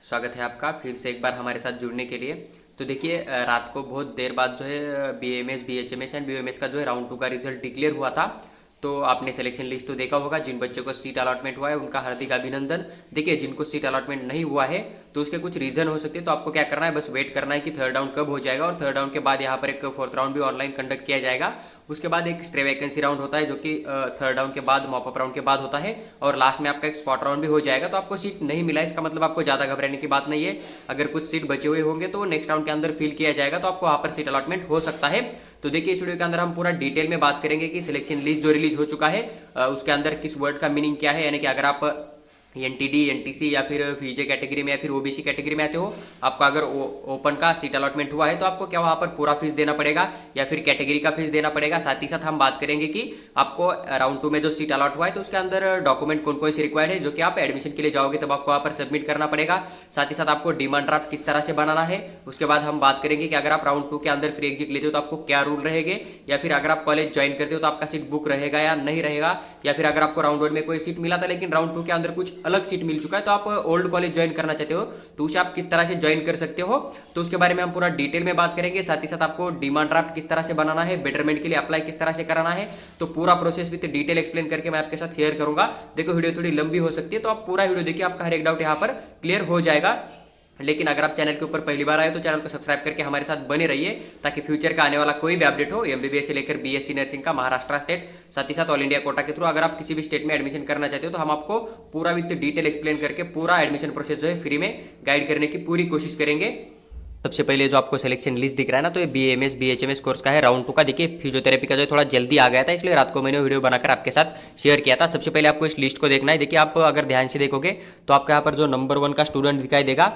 स्वागत है आपका फिर से एक बार हमारे साथ जुड़ने के लिए। तो देखिए रात को बहुत देर बाद जो है बीएमएस बीएचएमएस एंड बीओएमएस का जो है राउंड 2 का रिजल्ट डिक्लेयर हुआ था। तो आपने सिलेक्शन लिस्ट तो देखा होगा। जिन बच्चों को सीट अलॉटमेंट हुआ है उनका हार्दिक अभिनंदन। देखिए जिनको सीट अलॉटमेंट नहीं हुआ है तो उसके कुछ रीजन हो सकते हैं। तो आपको क्या करना है, बस वेट करना है कि थर्ड राउंड कब हो जाएगा। और थर्ड राउंड के बाद यहाँ पर एक फोर्थ राउंड भी ऑनलाइन कंडक्ट किया जाएगा। उसके बाद एक स्टे वैकेंसी राउंड होता है जो कि थर्ड राउंड के बाद मॉपअप राउंड के बाद होता है। और लास्ट में आपका एक स्पॉट राउंड भी हो जाएगा। तो आपको सीट नहीं मिला इसका मतलब आपको ज़्यादा घबराने की बात नहीं है। अगर कुछ सीट बचे हुए होंगे तो नेक्स्ट राउंड के अंदर फिल किया जाएगा, तो आपको वहाँ पर सीट अलॉटमेंट हो सकता है। तो देखिए इस वीडियो के अंदर हम पूरा डिटेल में बात करेंगे कि सिलेक्शन लिस्ट जो रिलीज हो चुका है उसके अंदर किस वर्ड का मीनिंग क्या है। यानी कि अगर आप एनटीडी एनटीसी या फिर फीजे कैटेगरी में या फिर ओबीसी कैटेगरी में आते हो, आपका अगर ओपन का सीट अलॉटमेंट हुआ है तो आपको क्या वहाँ पर पूरा फीस देना पड़ेगा या फिर कैटेगरी का फीस देना पड़ेगा। साथ ही साथ हम बात करेंगे कि आपको राउंड 2 में जो सीट अलॉट हुआ है तो उसके अंदर डॉक्यूमेंट कौन कौन से रिक्वायर्ड है जो कि आप एडमिशन के लिए जाओगे तब आपको वहाँ पर सबमिट करना पड़ेगा। साथ ही साथ आपको डिमांड ड्राफ्ट किस तरह से बनाना है। उसके बाद हम बात करेंगे कि अगर आप राउंड 2 के अंदर फ्री एग्जिट लेते हो तो आपको क्या रूल रहेंगे, या फिर अगर आप कॉलेज ज्वाइन करते हो तो आपका सीट बुक रहेगा या नहीं रहेगा, या फिर अगर आपको राउंड 1 में कोई सीट मिला था लेकिन राउंड 2 के अंदर कुछ अलग सीट मिल चुका है तो आप ओल्ड कॉलेज ज्वाइन करना चाहते हो तो उसे आप किस तरह से ज्वाइन कर सकते हो, तो उसके बारे में हम पूरा डिटेल में बात करेंगे। साथ ही साथ आपको डिमांड ड्राफ्ट किस तरह से बनाना है, बेटरमेंट के लिए अप्लाई किस तरह से कराना है, तो पूरा प्रोसेस विद डिटेल एक्सप्लेन करके मैं आपके साथ शेयर करूंगा। देखो वीडियो थोड़ी लंबी हो सकती है तो आप पूरा वीडियो देखिए, आपका हर एक डाउट यहाँ पर क्लियर हो जाएगा। लेकिन अगर आप चैनल के ऊपर पहली बार आए तो चैनल को सब्सक्राइब करके हमारे साथ बने रहिए ताकि फ्यूचर का आने वाला कोई भी अपडेट हो एमबीबीएस से लेकर बीएससी नर्सिंग का महाराष्ट्र स्टेट, साथ ही साथ ऑल इंडिया कोटा के थ्रू अगर आप किसी भी स्टेट में एडमिशन करना चाहते हो तो हम आपको पूरा विद डिटेल एक्सप्लेन करके पूरा एडमिशन प्रोसेस जो है फ्री में गाइड करने की पूरी कोशिश करेंगे। सबसे पहले जो आपको सिलेक्शन लिस्ट दिख रहा है ना, तो ये बीएमएस बीएचएमएस कोर्स का है राउंड 2 का। देखिए फिजियोथेरेपी का जो थोड़ा जल्दी आ गया था इसलिए रात को मैंने वीडियो बनाकर आपके साथ शेयर किया था। सबसे पहले आपको इस लिस्ट को देखना है। देखिए आप अगर ध्यान से देखोगे तो आपको यहाँ पर जो नंबर 1 का स्टूडेंट दिखाई देगा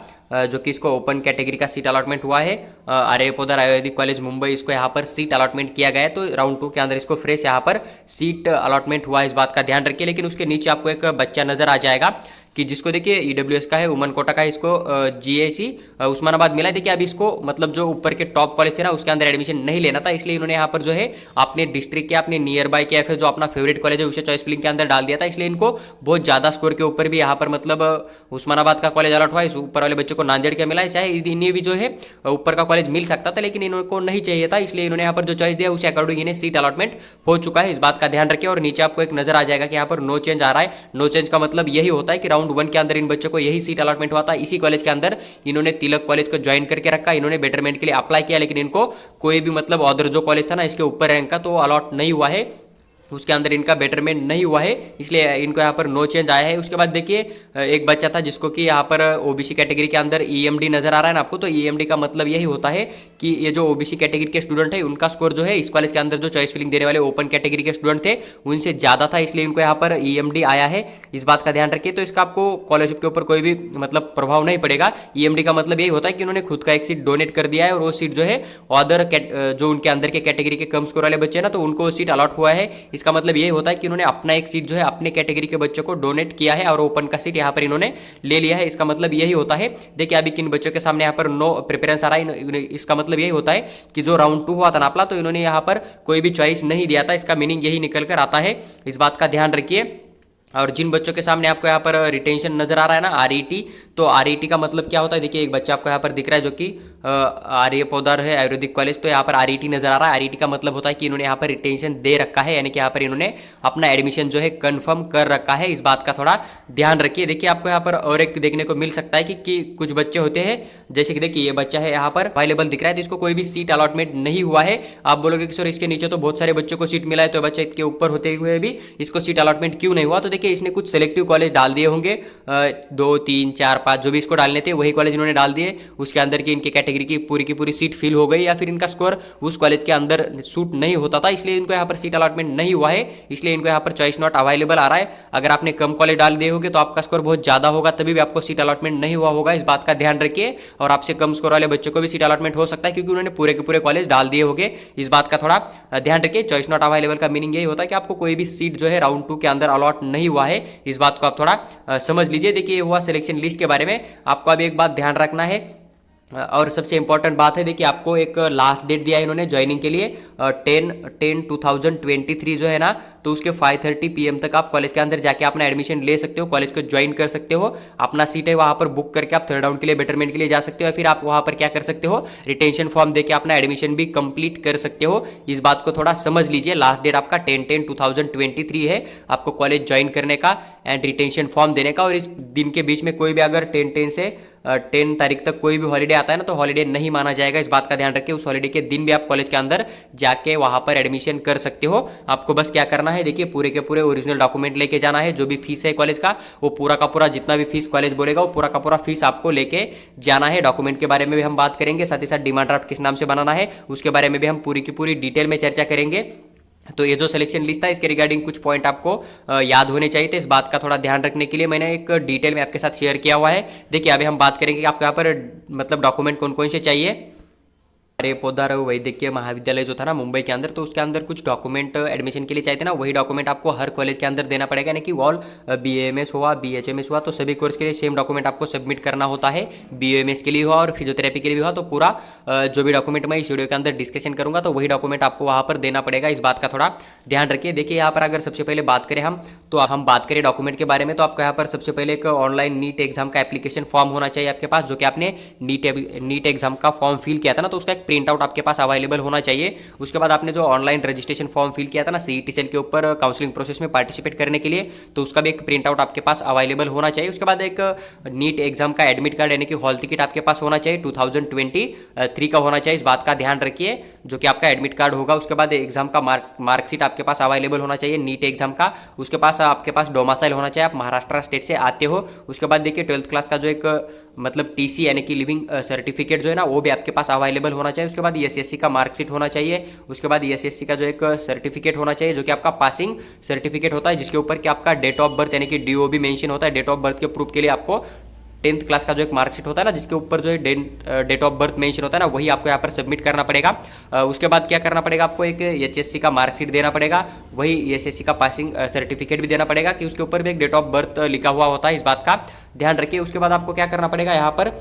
जो कि इसको ओपन कैटेगरी का सीट अलॉटमेंट हुआ है आर्य पोदार आयुर्वेदिक कॉलेज मुंबई, इसको यहाँ पर सीट अलॉटमेंट किया गया है। तो राउंड 2 के अंदर इसको फ्रेश यहाँ पर सीट अलॉटमेंट हुआ है, इस बात का ध्यान रखिए। लेकिन उसके नीचे आपको एक बच्चा नजर आ जाएगा कि जिसको देखिए ईडब्ल्यूएस का है, वुमन कोटा का है, इसको जीएसी उस्मानाबाद मिला है। देखिए अभी इसको मतलब जो ऊपर के टॉप कॉलेज थे ना उसके अंदर एडमिशन नहीं लेना था, इसलिए इन्होंने यहाँ पर जो है अपने डिस्ट्रिक्ट के अपने नियर बाय के या फिर जो अपना फेवरेट कॉलेज है उसे चॉइस फिलिंग के अंदर डाल दिया था। इसलिए इनको बहुत ज़्यादा स्कोर के ऊपर भी यहाँ पर मतलब उस्मानाबाद का कॉलेज अलॉट हुआ है। इस ऊपर वाले बच्चों को नांदेड़ का मिला है। चाहे इन्हें भी जो है ऊपर का कॉलेज मिल सकता था लेकिन इनको नहीं चाहिए था, इसलिए इन्होंने यहाँ पर जो चॉइस दिया उसे अकॉर्डिंग इन्हें सीट अलॉटमेंट हो चुका है, इस बात का ध्यान रखिए। और नीचे आपको एक नजर आ जाएगा कि यहाँ पर नो चेंज आ रहा है। नो चेंज का मतलब यही होता है कि राउंड 1 के अंदर इन बच्चों को यही सीट अलॉटमेंट हुआ था, इसी कॉलेज के अंदर इन्होंने तिलक कॉलेज को ज्वाइन करके रखा, इन्होंने बेटरमेंट के लिए अप्लाई किया, लेकिन इनको कोई भी मतलब अदर जो कॉलेज था ना इसके ऊपर रैंक का तो अलॉट नहीं हुआ है, उसके अंदर इनका बेटरमेंट नहीं हुआ है, इसलिए इनको यहाँ पर नो चेंज आया है। उसके बाद देखिए एक बच्चा था जिसको कि यहाँ पर ओबीसी कैटेगरी के अंदर ईएमडी नजर आ रहा है ना आपको, तो ईएमडी का मतलब यही होता है कि ये जो ओबीसी कैटेगरी के स्टूडेंट है उनका स्कोर जो है इस कॉलेज के अंदर जो चॉइस फिलिंग देने वाले ओपन कैटेगरी के स्टूडेंट थे उनसे ज़्यादा था, इसलिए इनको यहाँ पर ईएमडी आया है, इस बात का ध्यान रखिए। तो इसका आपको स्कॉलरशिप के ऊपर कोई भी मतलब प्रभाव नहीं पड़ेगा। ईएमडी का मतलब यही होता है कि उन्होंने खुद का एक सीट डोनेट कर दिया है और वो सीट जो है अदर जो उनके अंदर के कैटेगरी के कम स्कोर वाले बच्चे ना तो उनको वो सीट अलॉट हुआ है। इसका मतलब यही होता है कि इन्होंने अपना एक सीट जो है अपने कैटेगरी के बच्चों को डोनेट किया है और ओपन का सीट यहाँ पर इन्होंने ले लिया है, इसका मतलब यही होता है। देखिए अभी किन बच्चों के सामने यहाँ पर नो प्रेफरेंस आ रहा है, इसका मतलब यही होता है कि जो राउंड 2 हुआ था नापला तो इन्होंने यहाँ पर कोई भी चॉइस नहीं दिया था, इसका मीनिंग यही निकल कर आता है, इस बात का ध्यान रखिए। और जिन बच्चों के सामने आपको यहाँ पर रिटेंशन नजर आ रहा है ना आरईटी, तो आरईटी का मतलब क्या होता है। देखिए एक बच्चा आपको यहाँ पर दिख रहा है जो कि आर्य पोदार है आयुर्वेदिक कॉलेज, तो यहाँ पर आरईटी नजर आ रहा है। आरईटी का मतलब होता है कि इन्होंने यहाँ पर रिटेंशन दे रखा है, यानी कि यहाँ पर इन्होंने अपना एडमिशन जो है कंफर्म कर रखा है, इस बात का थोड़ा ध्यान रखिए। देखिए आपको यहाँ पर और एक देखने को मिल सकता है कि कुछ बच्चे होते हैं जैसे कि देखिए ये बच्चा है यहाँ पर अवेलेबल दिख रहा है तो इसको कोई भी सीट अलॉटमेंट नहीं हुआ है। आप बोलोगे कि सर इसके नीचे तो बहुत सारे बच्चों को सीट मिला है तो बच्चे इसके ऊपर होते हुए भी इसको सीट अलॉटमेंट क्यों नहीं हुआ, तो देखिए इसने कुछ सेलेक्टिव कॉलेज डाल दिए होंगे, 2 3 4 5 जो भी इसको डालने थे वही कॉलेज इन्होंने डाल दिए, उसके अंदर की इनके कैटेगरी की पूरी सीट फिल हो गई या फिर इनका स्कोर उस कॉलेज के अंदर सूट नहीं होता था, इसलिए इनको यहाँ पर सीट अलॉटमेंट नहीं हुआ है, इसलिए इनको यहाँ पर चॉइस नॉट अवेलेबल आ रहा है। अगर आपने कम कॉलेज डाल दिए होगे तो आपका स्कोर बहुत ज़्यादा होगा तभी भी आपको सीट अलॉटमेंट नहीं हुआ होगा, इस बात का ध्यान रखिए। और आपसे कम स्कोर वाले बच्चों को भी सीट अलॉटमेंट हो सकता है क्योंकि उन्होंने पूरे के पूरे कॉलेज डाल दिए होंगे, इस बात का थोड़ा ध्यान रखिए। चॉइस नॉट अवेलेबल का मीनिंग यही होता है कि आपको कोई भी सीट जो है राउंड 2 के अंदर अलॉट नहीं हुआ है, इस बात को आप थोड़ा समझ लीजिए। देखिए ये हुआ सिलेक्शन लिस्ट के बारे में। आपको अभी एक बात ध्यान रखना है और सबसे इंपॉर्टेंट बात है, देखिए आपको एक लास्ट डेट दिया है इन्होंने ज्वाइनिंग के लिए 10/10/2023 जो है ना, तो उसके 5:30 PM तक आप कॉलेज के अंदर जाके अपना एडमिशन ले सकते हो, कॉलेज को ज्वाइन कर सकते हो। अपना सीट है वहाँ पर बुक करके आप थर्ड राउंड के लिए बेटरमेंट के लिए जा सकते हो, या फिर आप वहाँ पर क्या कर सकते हो, रिटेंशन फॉर्म देके अपना एडमिशन भी कंप्लीट कर सकते हो। इस बात को थोड़ा समझ लीजिए। लास्ट डेट आपका 10/10/2023 है आपको कॉलेज ज्वाइन करने का एंड रिटेंशन फॉर्म देने का। और इस दिन के बीच में कोई भी अगर 10/10 से 10 तारीख तक कोई भी हॉलीडे आता है ना, तो हॉलीडे नहीं माना जाएगा। इस बात का ध्यान रखिए। उस हॉलीडे के दिन भी आप कॉलेज के अंदर जाके वहाँ पर एडमिशन कर सकते हो। आपको बस क्या करना है, देखिए पूरे के पूरे ओरिजिनल डॉक्यूमेंट लेके जाना है। जो भी फीस है कॉलेज का, वो पूरा का पूरा जितना भी फीस कॉलेज बोलेगा, वो पूरा का पूरा फीस आपको लेके जाना है। डॉक्यूमेंट के बारे में भी हम बात करेंगे, साथ ही साथ डिमांड ड्राफ्ट किस नाम से बनाना है उसके बारे में भी हम पूरी की पूरी डिटेल में चर्चा करेंगे। तो ये जो सिलेक्शन लिस्ट था, इसके रिगार्डिंग कुछ पॉइंट आपको याद होने चाहिए थे। इस बात का थोड़ा ध्यान रखने के लिए मैंने एक डिटेल में आपके साथ शेयर किया हुआ है। देखिए अभी हम बात करेंगे कि आपको यहाँ पर मतलब डॉक्यूमेंट कौन कौन से चाहिए। अरे पोदार वैद्यकीय महाविद्यालय जो था ना मुंबई के अंदर, तो उसके अंदर कुछ डॉक्यूमेंट एडमिशन के लिए चाहिए थे ना, वही डॉक्यूमेंट आपको हर कॉलेज के अंदर देना पड़ेगा। यानी कि ऑल BAMS हुआ, BHMS हुआ, तो सभी कोर्स के लिए सेम डॉक्यूमेंट आपको सबमिट करना होता है। BAMS के लिए हुआ और फिजियोथेरेपी के लिए भी हुआ, तो पूरा जो भी डॉक्यूमेंट मैं इस वीडियो के अंदर डिस्कशन करूंगा, तो वही डॉक्यूमेंट आपको वहाँ पर देना पड़ेगा। इस बात का थोड़ा ध्यान रखिए। देखिए यहाँ पर अगर सबसे पहले बात करें हम, तो हम बात करें डॉक्यूमेंट के बारे में, तो आपको यहाँ पर सबसे पहले एक ऑनलाइन नीट एग्जाम का एप्लीकेशन फॉर्म होना चाहिए आपके पास, जो कि आपने नीट एग्जाम का फॉर्म फिल किया था ना, तो उसका एक प्रिंट आउट आपके पास अवेलेबल होना चाहिए। उसके बाद आपने जो ऑनलाइन रजिस्ट्रेशन फॉर्म फिल किया था ना CET सेल के ऊपर काउंसलिंग प्रोसेस में पार्टिसिपेट करने के लिए, तो उसका भी एक प्रिंट आउट आपके पास अवेलेबल होना चाहिए। उसके बाद एक नीट एग्जाम का एडमिट कार्ड यानी कि हॉल टिकट आपके पास होना चाहिए, 2023 का होना चाहिए। इस बात का ध्यान रखिए, जो कि आपका एडमिट कार्ड होगा। उसके बाद एग्जाम का मार्कशीट आपके पास अवेलेबल होना चाहिए नीट एग्जाम का। उसके पास आपके पास डोमासाइल होना चाहिए, आप महाराष्ट्र स्टेट से आते हो। उसके बाद देखिए 12th क्लास का जो एक मतलब TC यानी कि लिविंग सर्टिफिकेट जो है ना, वो भी आपके पास अवेलेबल होना चाहिए। उसके बाद SSC का मार्कशीट होना चाहिए। उसके बाद SSC का जो एक सर्टिफिकेट होना चाहिए, जो कि आपका पासिंग सर्टिफिकेट होता है, जिसके ऊपर कि आपका डेट ऑफ बर्थ यानी कि DOB मेंशन होता है। डेट ऑफ बर्थ के प्रूफ के लिए आपको 10th क्लास का जो एक मार्कशीट होता है ना, जिसके ऊपर जो है डेट ऑफ बर्थ मेंशन होता है ना, वही आपको यहाँ पर सबमिट करना पड़ेगा। उसके बाद क्या करना पड़ेगा, आपको एक HSC का मार्कशीट देना पड़ेगा, वही SSC का पासिंग सर्टिफिकेट भी देना पड़ेगा, कि उसके ऊपर भी एक डेट ऑफ बर्थ लिखा हुआ होता है। इस बात का ध्यान रखिए। उसके बाद आपको क्या करना पड़ेगा, यहाँ पर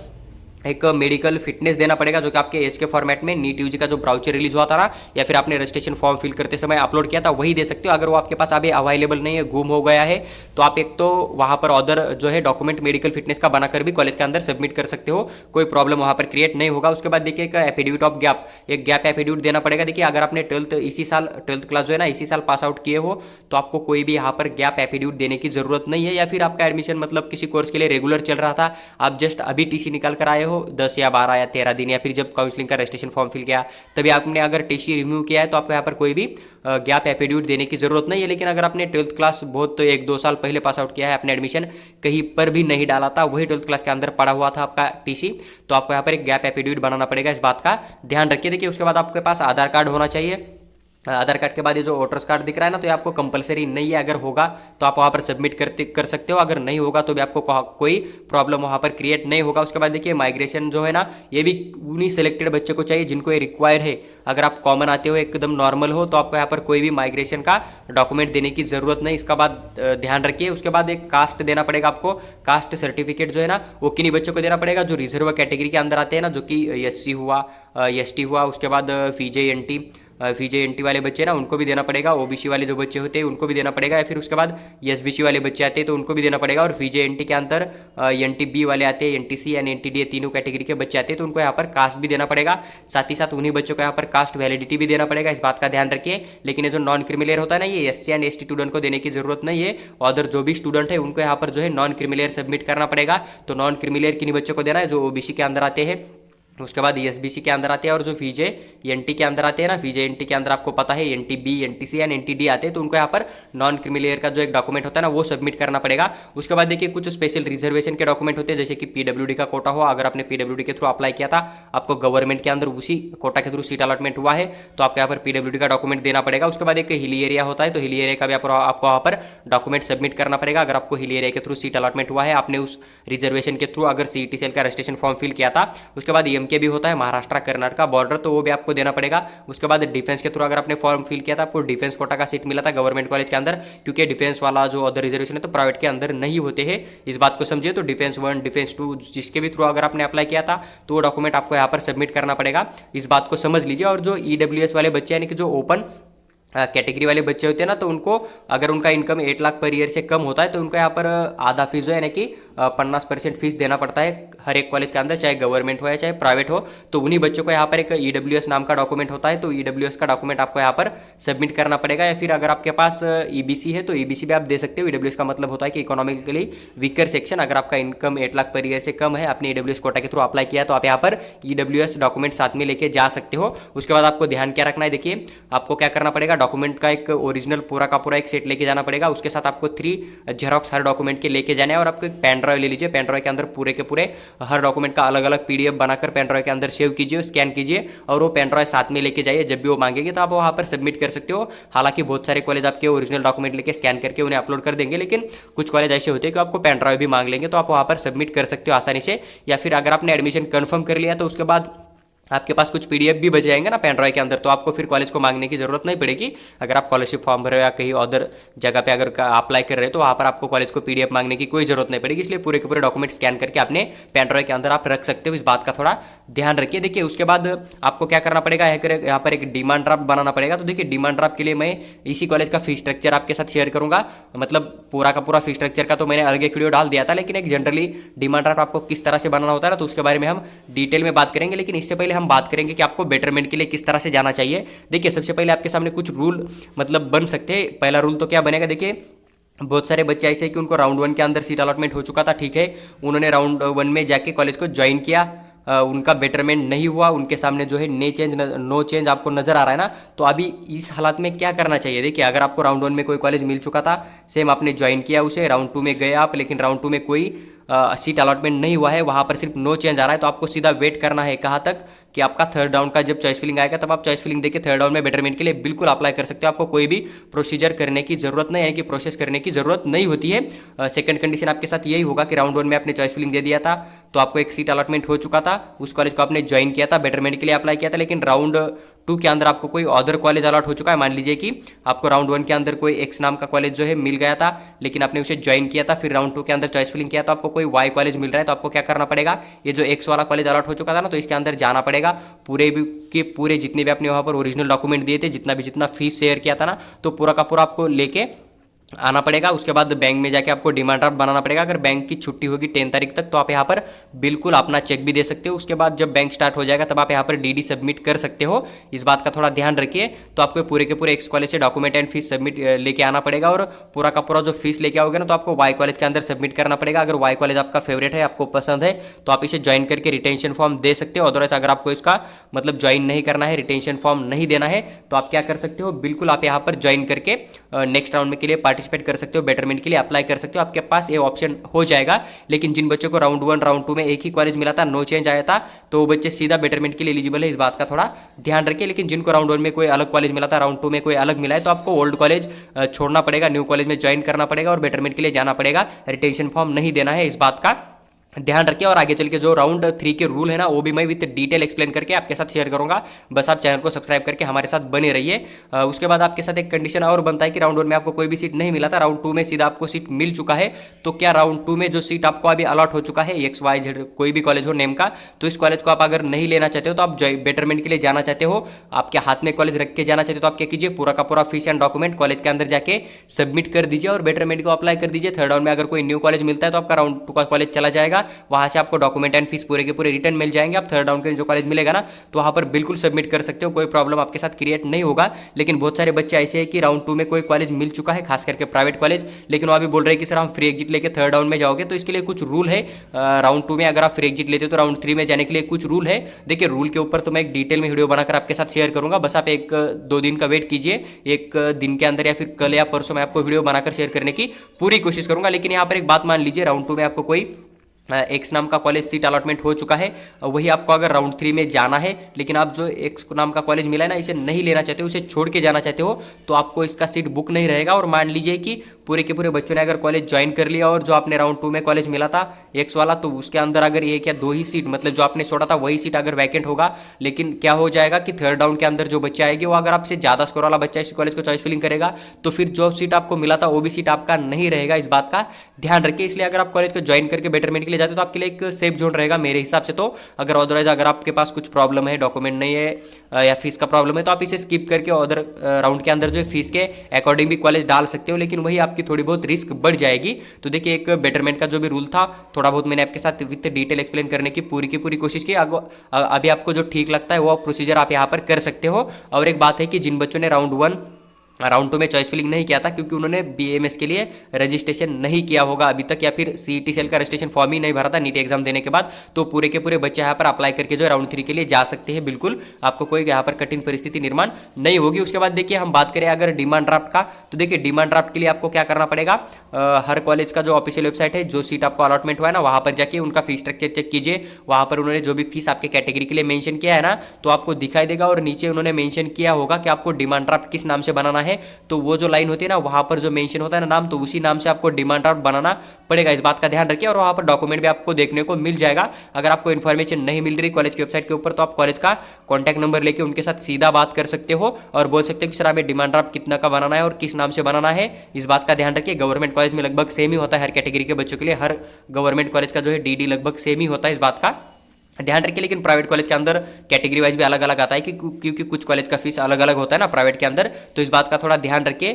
एक मेडिकल फिटनेस देना पड़ेगा, जो कि आपके एज के फॉर्मेट में नीट यूजी का जो ब्राउचर रिलीज हुआ था ना, या फिर आपने रजिस्ट्रेशन फॉर्म फिल करते समय अपलोड किया था, वही दे सकते हो। अगर वो आपके पास अभी अवेलेबल नहीं है, गुम हो गया है, तो आप एक तो वहाँ पर ऑर्डर जो है डॉक्यूमेंट मेडिकल फिटनेस का बनाकर भी कॉलेज के अंदर सबमिट कर सकते हो, कोई प्रॉब्लम वहाँ पर क्रिएट नहीं होगा। उसके बाद देखिए एक एफिडेविट ऑफ गैप, एक गैप एफिडेविट देना पड़ेगा। देखिए अगर आपने 12th क्लास जो है ना इसी साल पास आउट किए हो, तो आपको कोई भी यहाँ पर गैप एफिडेविट देने की जरूरत नहीं है। या फिर आपका एडमिशन मतलब किसी कोर्स के लिए रेगुलर चल रहा था, आप जस्ट अभी TC निकाल कर आए हो 10 या 12 या 13 दिन, या फिर जब काउंसलिंग का रजिस्ट्रेशन फॉर्म फिल किया तभी आपने अगर TC रिव्यू किया है, तो आपको यहाँ पर कोई भी गैप एफिडेविट देने की जरूरत नहीं है। लेकिन अगर आपने 12th क्लास बहुत 1-2 साल पहले पास आउट किया है, आपने एडमिशन कहीं पर भी नहीं डाला था, वही 12th क्लास के अंदर पड़ा हुआ था आपका TC, तो आपको यहाँ पर एक गैप एफिडेविट बनाना पड़ेगा। इस बात का ध्यान रखिए। देखिए उसके बाद आपके पास आधार कार्ड होना चाहिए। आधार कार्ड के बाद ये जो वोटर्स कार्ड दिख रहा है ना, तो ये आपको कंपलसरी नहीं है। अगर होगा तो आप वहाँ पर सबमिट कर सकते हो, अगर नहीं होगा तो भी आपको कोई प्रॉब्लम वहाँ पर क्रिएट नहीं होगा। उसके बाद देखिए माइग्रेशन जो है ना, ये भी उन्हीं सेलेक्टेड बच्चे को चाहिए जिनको ये रिक्वायर है। अगर आप कॉमन आते हो, एकदम नॉर्मल हो, तो आपको यहाँ पर कोई भी माइग्रेशन का डॉक्यूमेंट देने की ज़रूरत नहीं। इसका बाद ध्यान रखिए। उसके बाद एक कास्ट देना पड़ेगा आपको। कास्ट सर्टिफिकेट जो है ना, वो किन्हीं बच्चों को देना पड़ेगा जो रिजर्व कैटेगरी के अंदर आते हैं ना, जो कि SC हुआ, ST हुआ, उसके बाद VJ NT वाले बच्चे ना, उनको भी देना पड़ेगा। OBC वाले जो बच्चे होते हैं उनको भी देना पड़ेगा। या फिर उसके बाद SBC वाले बच्चे आते हैं तो उनको भी देना पड़ेगा। और VJ NT के अंदर NTB वाले आते हैं, NTC या NTD, तीनों कैटेगरी के बच्चे आते हैं, तो उनको यहाँ पर कास्ट भी देना पड़ेगा। साथ ही साथ उन्हीं बच्चों को यहाँ पर कास्ट वैलिडिटी भी देना पड़ेगा। इस बात का ध्यान रखिए। लेकिन ये जो नॉन क्रिमिलेयर होता है ना, ये SC एंड ST स्टूडेंट को देने की जरूरत नहीं है। अदर जो भी स्टूडेंट है उनको यहाँ पर जो है नॉन क्रिमिलेयर सबमिट करना पड़ेगा। तो नॉन क्रिमिलेयर किन्हीं बच्चों को देना है जो OBC के अंदर आते हैं, उसके बाद SBC के अंदर आते हैं, और जो VJ NT के अंदर आते हैं ना, VJ NT के अंदर आपको पता है NTB, NTC एंड NTD आते हैं, तो उनको यहाँ पर नॉन क्रिमिलेयर का जो एक डॉक्यूमेंट होता है ना, वो सबमिट करना पड़ेगा। उसके बाद देखिए कुछ स्पेशल रिजर्वेशन के डॉक्यूमेंट होते हैं, जैसे कि PWD का कोटा हो। अगर आपने PWD के थ्रू अप्लाई किया था, आपको गवर्नमेंट के अंदर उसी कोटा के थ्रू सीट अलॉटमेंट हुआ है, तो आपको यहाँ पर PWD का डॉक्यूमेंट देना पड़ेगा। उसके बाद एक हिली एरिया होता है, तो हिली एरिया का भी आपको वहाँ पर डॉक्यूमेंट सबमिट करना पड़ेगा। अगर आपको हिली एरिया के थ्रू सीट अलॉटमेंट हुआ है, आपने उस रिजर्वेशन के थ्रू अगर CET सेल का रजिस्ट्रेशन फॉर्म फिल किया था। उसके बाद के भी होता है, महाराष्ट्र कर्नाटक बॉर्डर, तो वो भी आपको देना पड़ेगा। उसके बाद डिफेंस के थ्रू अगर आपने फॉर्म फिल किया था, आपको डिफेंस कोटा का सीट मिला था गवर्नमेंट कॉलेज के अंदर, क्योंकि डिफेंस वाला जो अदर रिजर्वेशन है तो प्राइवेट के अंदर नहीं होते हैं, इस बात को समझिए। तो डिफेंस 1 डिफेंस 2 जिसके भी थ्रू अगर आपने अप्लाई किया था तो वो डॉक्यूमेंट आपको यहाँ पर सबमिट करना पड़ेगा, इस बात को समझ लीजिए। और जो EWS वाले बच्चे यानी कि जो ओपन कैटेगरी वाले बच्चे होते हैं ना, तो उनको अगर उनका इनकम 8 लाख पर ईयर से कम होता है तो उनको यहाँ पर आधा फीस जो है यानी कि 50% फीस देना पड़ता है हर एक कॉलेज के अंदर, चाहे गवर्नमेंट हो या चाहे प्राइवेट हो। तो उन्हीं बच्चों को यहाँ पर एक EWS नाम का डॉक्यूमेंट होता है, तो EWS का डॉक्यूमेंट आपको यहाँ पर सबमिट करना पड़ेगा। या फिर अगर आपके पास EBC है तो EBC भी आप दे सकते हो। EWS का मतलब होता है कि इकोनॉमिकली वीकर सेक्शन। अगर आपका इनकम 8 लाख पर ईयर से कम है, आपने EWS कोटा के थ्रू अप्लाई किया तो आप यहाँ पर EWS डॉक्यूमेंट साथ में लेके जा सकते हो। उसके बाद आपको ध्यान क्या रखना है, देखिए आपको क्या करना पड़ेगा, डॉक्यूमेंट का एक ओरिजिनल पूरा का पूरा एक सेट लेके जाना पड़ेगा। उसके साथ आपको 3 जेरोक्स हर डॉक्यूमेंट के लेके जाने हैं, और आपको एक पेन ड्राइव ले लीजिए। पेन ड्राइव के अंदर पूरे के पूरे हर डॉक्यूमेंट का अलग अलग PDF बनाकर पेन ड्राइव के अंदर सेव कीजिए, स्कैन कीजिए, और वो पेन ड्राइव साथ में लेके जाइए। जब भी वो मांगेगी तो आप वहाँ पर सबमिट कर सकते हो। हालांकि बहुत सारे कॉलेज आपके ओरिजिनल डॉक्यूमेंट लेके स्कैन करके उन्हें अपलोड कर देंगे, लेकिन कुछ कॉलेज ऐसे होते हैं कि आपको पेन ड्राइव भी मांग लेंगे, तो आप वहाँ पर सबमिट कर सकते हो आसानी से। या फिर अगर आपने एडमिशन कन्फर्म कर लिया तो उसके बाद आपके पास कुछ PDF भी बच जाएंगे ना पेन ड्राइव के अंदर, तो आपको फिर कॉलेज को मांगने की जरूरत नहीं पड़ेगी। अगर आप स्कॉलरशिप फॉर्म भर रहे हो या कहीं अदर जगह पे अगर अप्लाई कर रहे हो तो वहाँ पर आपको कॉलेज को PDF मांगने की कोई जरूरत नहीं पड़ेगी। इसलिए पूरे के पूरे डॉक्यूमेंट स्कैन करके अपने पेन ड्राइव के अंदर आप रख सकते हो, इस बात का थोड़ा ध्यान रखिए। देखिए उसके बाद आपको क्या करना पड़ेगा, यहाँ पर एक डिमांड ड्राफ्ट बनाना पड़ेगा। तो देखिए डिमांड ड्राफ्ट के लिए मैं इसी कॉलेज का फी स्ट्रक्चर आपके साथ शेयर करूंगा, मतलब पूरा का पूरा फी स्ट्रक्चर का तो मैंने अलग एक वीडियो डाल दिया था, लेकिन एक जनरली डिमांड ड्राफ्ट आपको किस तरह से बनाना होता है ना, तो उसके बारे में हम डिटेल में बात करेंगे। लेकिन इससे पहले हम बात करेंगे कि आपको बेटरमेंट के लिए किस तरह से जाना चाहिए। देखिए सबसे पहले आपके सामने कुछ रूल मतलब बन सकते हैं। पहला रूल तो क्या बनेगा, देखिए बहुत सारे बच्चे ऐसे हैं कि उनको राउंड 1 के अंदर सीट अलॉटमेंट हो चुका था, ठीक है, उन्होंने राउंड 1 में जाके कॉलेज को ज्वाइन किया, उनका बेटरमेंट नहीं हुआ, उनके सामने जो है नो चेंज आपको नजर आ रहा है ना। तो अभी इस हालात में क्या करना चाहिए, देखिए अगर आपको राउंड 1 में कोई कॉलेज मिल चुका था, सेम आपने ज्वाइन किया उसे, राउंड 2 में गए आप, लेकिन राउंड 2 में कोई सीट अलॉटमेंट नहीं हुआ है, वहाँ पर सिर्फ नो चेंज आ रहा है, तो आपको सीधा वेट करना है कहाँ तक कि आपका थर्ड राउंड का जब चॉइस फिलिंग आएगा तब आप चॉइस फिलिंग देके थर्ड राउंड में बेटरमेंट के लिए बिल्कुल अप्लाई कर सकते हो। आपको कोई भी प्रोसीजर करने की जरूरत नहीं, यानी कि प्रोसेस करने की जरूरत नहीं होती है। सेकंड कंडीशन आपके साथ यही होगा कि राउंड 1 में आपने चॉइस फिलिंग दे दिया था तो आपको एक सीट अलॉटमेंट हो चुका था, उस कॉलेज को आपने ज्वाइन किया था, बेटरमेंट के लिए अप्लाई किया था, लेकिन राउंड 2 के अंदर आपको कोई अदर कॉलेज अलॉट हो चुका है। मान लीजिए कि आपको राउंड 1 के अंदर कोई X नाम का कॉलेज जो है मिल गया था, लेकिन आपने उसे ज्वाइन किया था, फिर राउंड 2 के अंदर चॉइस फिलिंग किया तो आपको कोई Y कॉलेज मिल रहा है, तो आपको क्या करना पड़ेगा, ये जो X वाला कॉलेज अलॉट हो चुका था ना, तो इसके अंदर जाना पड़ेगा। पूरे के पूरे जितने भी आपने वहाँ पर ओरिजिनल डॉक्यूमेंट दिए थे, जितना फीस शेयर किया था ना, तो पूरा का पूरा आपको लेके आना पड़ेगा। उसके बाद बैंक में जाके आपको डिमांड ड्राफ्ट बनाना पड़ेगा। अगर बैंक की छुट्टी होगी 10 तारीख तक तो आप यहाँ पर बिल्कुल अपना चेक भी दे सकते हो। उसके बाद जब बैंक स्टार्ट हो जाएगा तब आप यहाँ पर DD सबमिट कर सकते हो, इस बात का थोड़ा ध्यान रखिए। तो आपको पूरे के पूरे X कॉलेज से डॉक्यूमेंट एंड फीस सबमिट लेके आना पड़ेगा, और पूरा का पूरा जो फीस लेके आओगे ना तो आपको Y कॉलेज के अंदर सबमिट करना पड़ेगा। अगर Y कॉलेज आपका फेवरेट है, आपको पसंद है, तो आप इसे ज्वाइन करके रिटेंशन फॉर्म दे सकते हो। अदरवाइज अगर आपको इसका मतलब ज्वाइन नहीं करना है, रिटेंशन फॉर्म नहीं देना है, तो आप क्या कर सकते हो, बिल्कुल आप यहाँ पर ज्वाइन करके नेक्स्ट राउंड में के लिए पार्टिसिपेट कर सकते हो, बेटरमेंट के लिए अप्लाई कर सकते हो, आपके पास ये ऑप्शन हो जाएगा। लेकिन जिन बच्चों को राउंड 1 राउंड 2 में एक ही कॉलेज मिला था, नो चेंज आया था, तो वो बच्चे सीधा बेटरमेंट के लिए एलिजिबल है, इस बात का थोड़ा ध्यान रखिए। लेकिन जिनको राउंड 1 में कोई अलग कॉलेज मिला था, राउंड 2 में कोई अलग मिला है, तो आपको ओल्ड कॉलेज छोड़ना पड़ेगा, न्यू कॉलेज में ज्वाइन करना पड़ेगा और बेटरमेंट के लिए जाना पड़ेगा। रिटेंशन फॉर्म नहीं देना है, इस बात का ध्यान रखिए। और आगे चल के जो राउंड 3 के रूल है ना, वो भी मैं विद डिटेल एक्सप्लेन करके आपके साथ शेयर करूंगा। बस आप चैनल को सब्सक्राइब करके हमारे साथ बने रहिए। उसके बाद आपके साथ एक कंडीशन और बनता है कि राउंड 1 में आपको कोई भी सीट नहीं मिला था, राउंड 2 में सीधा आपको सीट मिल चुका है, तो क्या राउंड 2 में जो सीट आपको अभी अलॉट हो चुका है, XYZ कोई भी कॉलेज हो नेम का, तो इस कॉलेज को आप अगर नहीं लेना चाहते हो, तो आप बेटरमेंट के लिए जाना चाहते हो, आपके हाथ में कॉलेज रख के जाना चाहते हो, तो आप क्या कीजिए, पूरा का पूरा फीस एंड डॉक्यूमेंट कॉलेज के अंदर जाके सबमिट कर दीजिए और बेटरमेंट को अप्लाई कर दीजिए। थर्ड राउंड में अगर कोई न्यू कॉलेज मिलता है तो आपका राउंड 2 का कॉलेज चला जाएगा, वहाँ से आपको डॉक्यूमेंट एंड फीस पूरे के पूरे रिटर्न मिल जाएंगे। आप थर्ड राउंड के जो कॉलेज मिलेगा ना, तो वहाँ पर बिल्कुल सबमिट कर सकते हो, कोई प्रॉब्लम आपके साथ क्रिएट नहीं होगा। लेकिन बहुत सारे बच्चे ऐसे हैं कि राउंड 2 में कोई कॉलेज मिल चुका है, खास करके प्राइवेट कॉलेज, लेकिन वो अभी बोल रहे हैं कि सर हम फ्री एग्जिट लेके थर्ड राउंड में जाओगे, तो इसके लिए कुछ रूल है। राउंड 2 में अगर आप फ्री एग्जिट लेते हो तो राउंड 3 में जाने के लिए कुछ रूल है। देखिए रूल के ऊपर तो मैं एक डिटेल में वीडियो बनाकर आपके साथ शेयर करूंगा, बस आप 1-2 दिन का वेट कीजिए, एक दिन के अंदर या फिर कल या परसों में आपको वीडियो बनाकर शेयर करने की पूरी कोशिश करूंगा। लेकिन यहाँ पर एक बात मान लीजिए, राउंड 2 में आपको कोई X नाम का कॉलेज सीट अलॉटमेंट हो चुका है, वही आपको अगर राउंड 3 में जाना है, लेकिन आप जो X नाम का कॉलेज मिला है ना, इसे नहीं लेना चाहते हो, उसे छोड़ के जाना चाहते हो, तो आपको इसका सीट बुक नहीं रहेगा। और मान लीजिए कि पूरे के पूरे बच्चों ने अगर कॉलेज ज्वाइन कर लिया और जो आपने राउंड 2 में कॉलेज मिला था एक्स वाला, तो उसके अंदर अगर एक या दो ही सीट, मतलब जो आपने छोड़ा था वही सीट अगर वैकेंट होगा, लेकिन क्या हो जाएगा कि थर्ड राउंड के अंदर जो बच्चा आएगी वो अगर आपसे ज़्यादा स्कोर वाला बच्चा इस कॉलेज को चॉइस फिलिंग करेगा, तो फिर जो सीट आपको मिला था वो भी सीट आपका नहीं रहेगा। इस बात का ध्यान रखिए। इसलिए अगर आप कॉलेज को ज्वाइन करके बेटरमेंट के लिए जाते हो तो आपके लिए एक सेफ जोन रहेगा मेरे हिसाब से। तो अगर अदरवाइज अगर आपके पास कुछ प्रॉब्लम है, डॉक्यूमेंट नहीं है या फीस का प्रॉब्लम है, तो आप इसे स्किप करके अदर राउंड के अंदर जो फीस के अकॉर्डिंग भी कॉलेज डाल सकते हो, लेकिन वही आपकी थोड़ी बहुत रिस्क बढ़ जाएगी। तो देखिए, एक बेटरमेंट का जो भी रूल था थोड़ा बहुत मैंने आपके साथ विद डिटेल एक्सप्लेन करने की पूरी कोशिश की। अभी आपको जो ठीक लगता है वो प्रोसीजर आप यहाँ पर कर सकते हो। और एक बात है कि जिन बच्चों ने राउंड 2 में चॉइस फिलिंग नहीं किया था क्योंकि उन्होंने बीएमएस के लिए रजिस्ट्रेशन नहीं किया होगा अभी तक, या फिर सीईटी सेल का रजिस्ट्रेशन फॉर्म ही नहीं भरा था नीट एग्जाम देने के बाद, तो पूरे के पूरे बच्चे यहाँ पर अप्लाई करके जो राउंड 3 के लिए जा सकते हैं। बिल्कुल आपको कोई यहाँ पर कठिन परिस्थिति निर्माण नहीं होगी। उसके बाद देखिए, हम बात करें अगर डिमांड ड्राफ्ट का, तो देखिए डिमांड ड्राफ्ट के लिए आपको क्या करना पड़ेगा, हर कॉलेज का जो ऑफिशियल वेबसाइट है, जो सीट आपको अलॉटमेंट हुआ है ना, वहाँ पर जाके उनका फीस स्ट्रक्चर चेक कीजिए। वहाँ पर उन्होंने जो भी फीस आपके कैटेगरी के लिए मेंशन किया है ना, तो आपको दिखाई देगा, और नीचे उन्होंने मेंशन किया होगा कि आपको डिमांड ड्राफ्ट किस नाम से बनाना है। तो वो जो लाइन होती है ना, वहाँ पर जो मेंशन होता है ना नाम, तो उसी नाम से आपको डिमांड ड्राफ्ट बनाना पड़ेगा। इस बात का ध्यान रखिए। और वहाँ पर डॉक्यूमेंट भी आपको देखने को मिल जाएगा। अगर आपको इन्फॉर्मेशन नहीं मिल रही कॉलेज की वेबसाइट के ऊपर, तो आप कॉलेज का कॉन्टैक्ट नंबर लेके उनके साथ सीधा बात कर सकते हो और बोल सकते हो कि सर हमें डिमांड ड्राफ्ट कितना का बनाना है और किस नाम से बनाना है। इस बात का ध्यान रखिए। गवर्नमेंट कॉलेज में लगभग सेम ही होता है हर कैटेगरी के बच्चों के लिए। हर गवर्नमेंट कॉलेज का जो है डीडी लगभग सेम ही होता है, इस बात का ध्यान रखिए। लेकिन प्राइवेट कॉलेज के अंदर कैटेगरी वाइज भी अलग अलग आता है क्योंकि कुछ कॉलेज का फीस अलग अलग होता है ना प्राइवेट के अंदर, तो इस बात का थोड़ा ध्यान रखिए।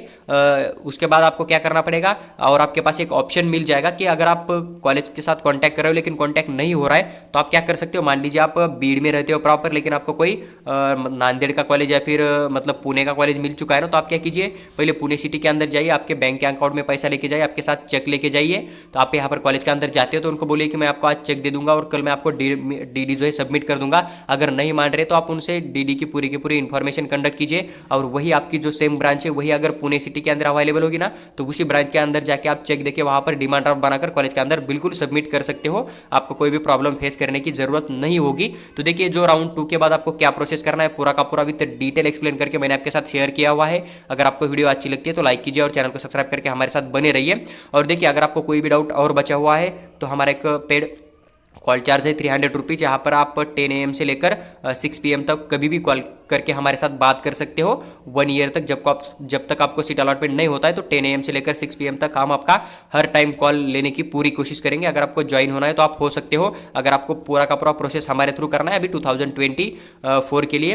उसके बाद आपको क्या करना पड़ेगा, और आपके पास एक ऑप्शन मिल जाएगा कि अगर आप कॉलेज के साथ कॉन्टैक्ट कर रहे हो लेकिन कॉन्टैक्ट नहीं हो रहा है, तो आप क्या कर सकते हो। मान लीजिए आप बीड़ में रहते हो प्रॉपर, लेकिन आपको कोई नांदेड़ का कॉलेज या फिर मतलब पुणे का कॉलेज मिल चुका है ना, तो आप क्या कीजिए, पहले पुणे सिटी के अंदर जाइए, आपके बैंक के अकाउंट में पैसा लेके जाइए, आपके साथ चेक लेके जाइए। तो आप यहाँ पर कॉलेज के अंदर जाते हो तो उनको बोलिए कि मैं आपको आज चेक दे दूंगा और कल मैं आपको डीडी जो है सबमिट कर दूंगा। अगर नहीं मान रहे तो आप उनसे डीडी की पूरी इन्फॉर्मेशन कंडक्ट कीजिए, और वही आपकी जो सेम ब्रांच है वही अगर पुणे सिटी के अंदर अवेलेबल होगी ना, तो उसी ब्रांच के अंदर जाके आप चेक देके वहां पर डिमांड ड्राफ्ट बनाकर कॉलेज के अंदर बिल्कुल सबमिट कर सकते हो। आपको कोई भी प्रॉब्लम फेस करने की जरूरत नहीं होगी। तो देखिए, जो राउंड 2 के बाद आपको क्या प्रोसेस करना है पूरा का पूरा विद डिटेल एक्सप्लेन करके मैंने आपके साथ शेयर किया हुआ है। अगर आपको वीडियो अच्छी लगती है तो लाइक कीजिए और चैनल को सब्सक्राइब करके हमारे साथ बने रहिए। और देखिए, अगर आपको कोई भी डाउट और बचा हुआ है तो हमारा एक पेड कॉल चार्ज है 300 रुपीज़, यहाँ पर आप 10 AM से लेकर 6 PM तक कभी भी कॉल करके हमारे साथ बात कर सकते हो 1 ईयर तक। जब तक आपको सीट अलॉटमेंट नहीं होता है, तो 10 AM से लेकर 6 PM तक हम आपका हर टाइम कॉल लेने की पूरी कोशिश करेंगे। अगर आपको ज्वाइन होना है तो आप हो सकते हो। अगर आपको पूरा का पूरा प्रोसेस हमारे थ्रू करना है अभी 2024 के लिए,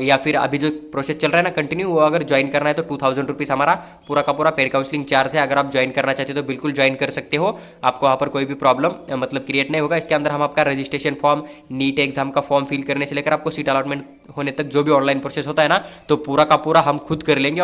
या फिर अभी जो प्रोसेस चल रहा है ना कंटिन्यू, वो अगर ज्वाइन करना है तो 2000 रुपीज़ हमारा पूरा का पूरा पेड काउंसलिंग चार्ज है। अगर आप ज्वाइन करना चाहते हो तो बिल्कुल ज्वाइन कर सकते हो। आपको वहाँ पर कोई भी प्रॉब्लम मतलब क्रिएट नहीं होगा। इसके अंदर हम आपका रजिस्ट्रेशन फॉर्म, नीट एग्जाम का फॉर्म फिल करने से लेकर आपको सीट अलॉटमेंट होने तक जो भी ऑनलाइन प्रोसेस होता है ना, तो पूरा का पूरा हम खुद कर लेंगे।